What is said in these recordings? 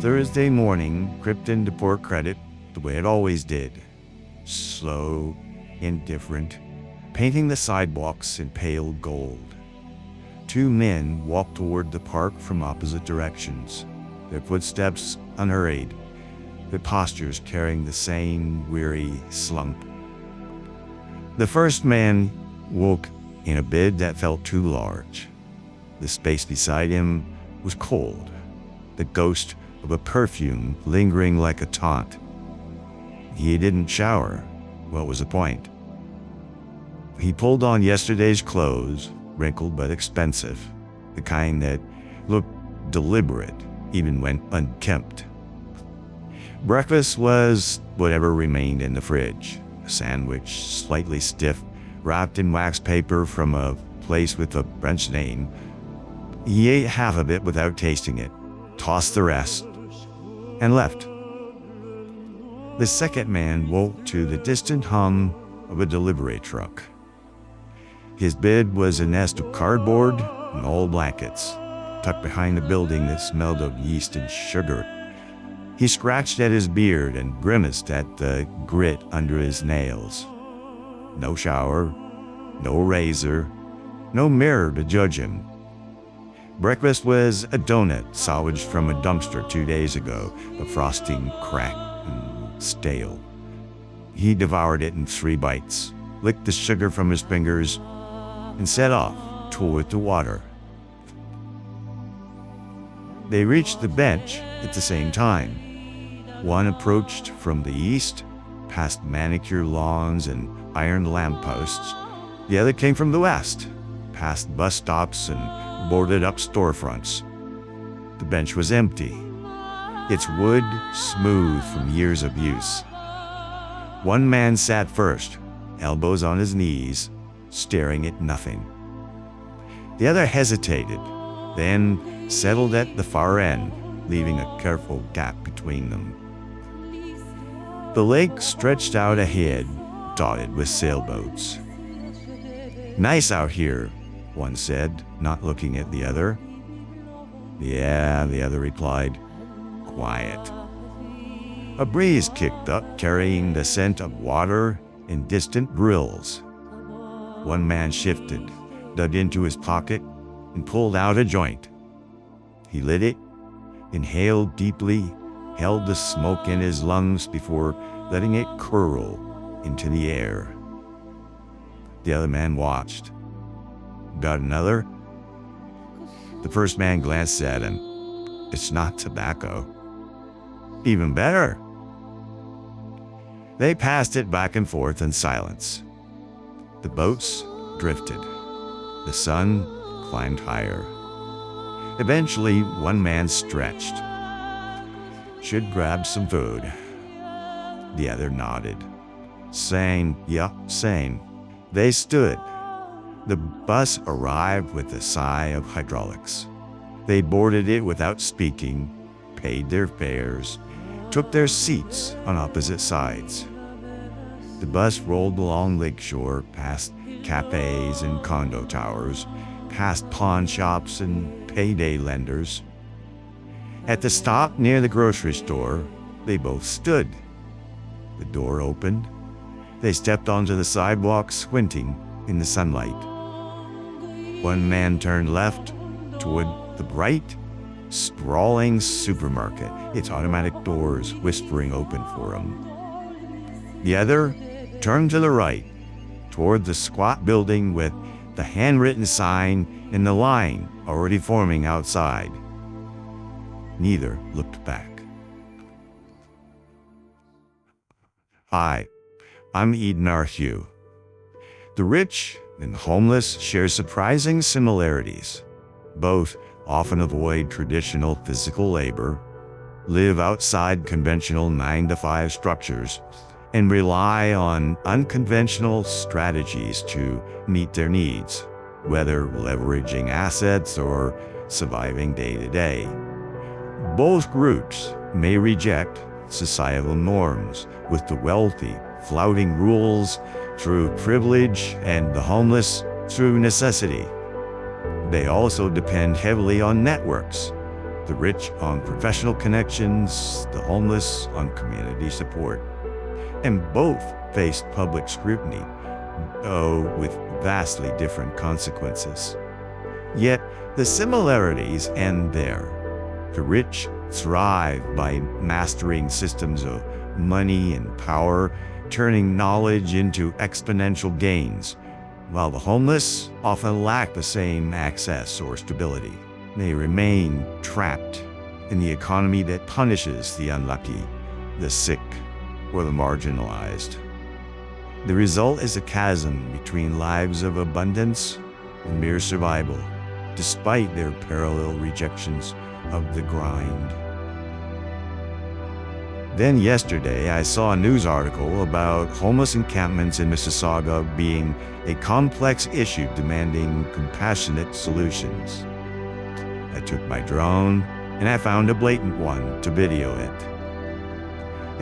Thursday morning crept into poor credit the way it always did. Slow, indifferent, painting the sidewalks in pale gold. Two men walked toward the park from opposite directions, their footsteps unhurried, their postures carrying the same weary slump. The first man woke in a bed that felt too large. The space beside him was cold, the ghost of a perfume lingering like a taunt. He didn't shower. What was the point? He pulled on yesterday's clothes, wrinkled but expensive, the kind that looked deliberate even when unkempt. Breakfast was whatever remained in the fridge, a sandwich slightly stiff, wrapped in wax paper from a place with a French name. He ate half of it without tasting it, tossed the rest, and left. The second man woke to the distant hum of a delivery truck. His bed was a nest of cardboard and old blankets, tucked behind a building that smelled of yeast and sugar. He scratched at his beard and grimaced at the grit under his nails. No shower, no razor, no mirror to judge him. Breakfast was a donut salvaged from a dumpster 2 days ago, the frosting cracked and stale. He devoured it in 3 bites, licked the sugar from his fingers, and set off toward the water. They reached the bench at the same time. One approached from the east, past manicured lawns and iron lampposts. The other came from the west, past bus stops and boarded-up storefronts. The bench was empty, its wood smooth from years of use. One man sat first, elbows on his knees, staring at nothing. The other hesitated, then settled at the far end, leaving a careful gap between them. The lake stretched out ahead, dotted with sailboats. "Nice out here," one said, not looking at the other. "Yeah," the other replied. "Quiet." A breeze kicked up, carrying the scent of water and distant grills. One man shifted, dug into his pocket, and pulled out a joint. He lit it, inhaled deeply, held the smoke in his lungs before letting it curl into the air. The other man watched. "Got another?" The first man glanced at him. "It's not tobacco." "Even better." They passed it back and forth in silence. The boats drifted. The sun climbed higher. Eventually, one man stretched. "Should grab some food." The other nodded. "Same, yeah, same." They stood. The bus arrived with a sigh of hydraulics. They boarded it without speaking, paid their fares, took their seats on opposite sides. The bus rolled along Lakeshore, past cafes and condo towers, past pawn shops and payday lenders. At the stop near the grocery store, they both stood. The door opened. They stepped onto the sidewalk, squinting in the sunlight. One man turned left toward the bright, sprawling supermarket, its automatic doors whispering open for him. The other turned to the right, toward the squat building with the handwritten sign and the line already forming outside. Neither looked back. Hi, I'm Ydnar Hugh. The rich and homeless share surprising similarities. Both often avoid traditional physical labor, live outside conventional 9-to-5 structures, and rely on unconventional strategies to meet their needs, whether leveraging assets or surviving day to day. Both groups may reject societal norms, with the wealthy flouting rules through privilege and the homeless through necessity. They also depend heavily on networks, The rich on professional connections, the homeless on community support. And both faced public scrutiny, though with vastly different consequences. Yet the similarities end there. The rich thrive by mastering systems of money and power, turning knowledge into exponential gains, while the homeless often lack the same access or stability. They remain trapped in the economy that punishes the unlucky, the sick, or the marginalized. The result is a chasm between lives of abundance and mere survival, despite their parallel rejections of the grind. Then yesterday, I saw a news article about homeless encampments in Mississauga being a complex issue demanding compassionate solutions. I took my drone, and I found a blatant one to video it.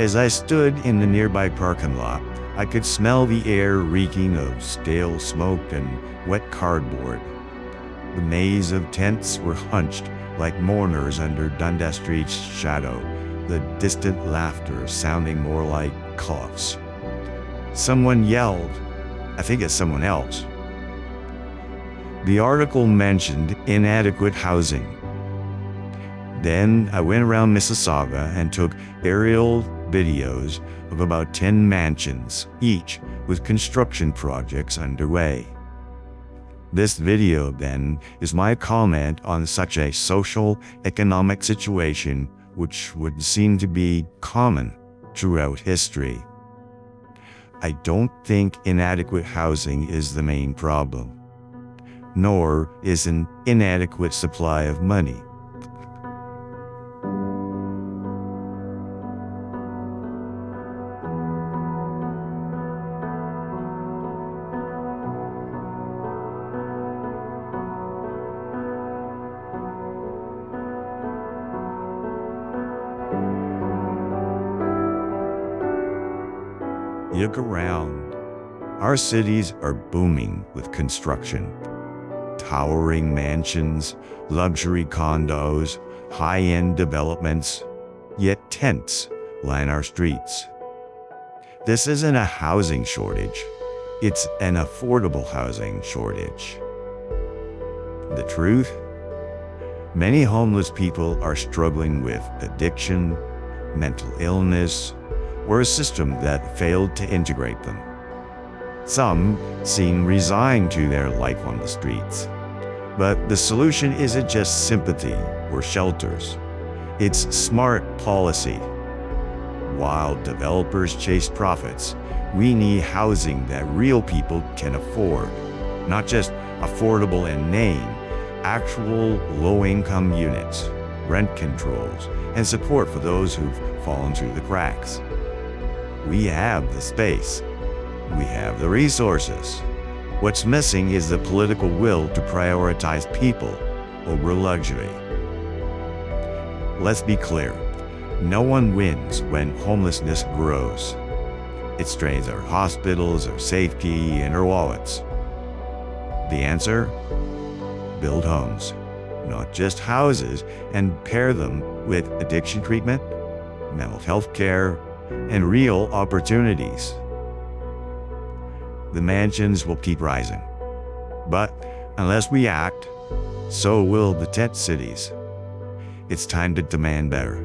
As I stood in the nearby parking lot, I could smell the air reeking of stale smoke and wet cardboard. The maze of tents were hunched like mourners under Dundas Street's shadow, the distant laughter sounding more like coughs. Someone yelled, I think it's someone else. The article mentioned inadequate housing. Then I went around Mississauga and took aerial videos of about 10 mansions, each with construction projects underway. This video, then, is my comment on such a social, economic situation which would seem to be common throughout history. I don't think inadequate housing is the main problem, nor is an inadequate supply of money. Look around. Our cities are booming with construction. Towering mansions, luxury condos, high-end developments, yet tents line our streets. This isn't a housing shortage. It's an affordable housing shortage. The truth? Many homeless people are struggling with addiction, mental illness, or a system that failed to integrate them. Some seem resigned to their life on the streets. But the solution isn't just sympathy or shelters. It's smart policy. While developers chase profits, we need housing that real people can afford, not just affordable in name, actual low-income units, rent controls, and support for those who've fallen through the cracks. We have the space. We have the resources. What's missing is the political will to prioritize people over luxury. Let's be clear. No one wins when homelessness grows. It strains our hospitals, our safety, and our wallets. The answer? Build homes. Not just houses, and pair them with addiction treatment, mental health care, and real opportunities. The mansions will keep rising. But unless we act, so will the tent cities. It's time to demand better.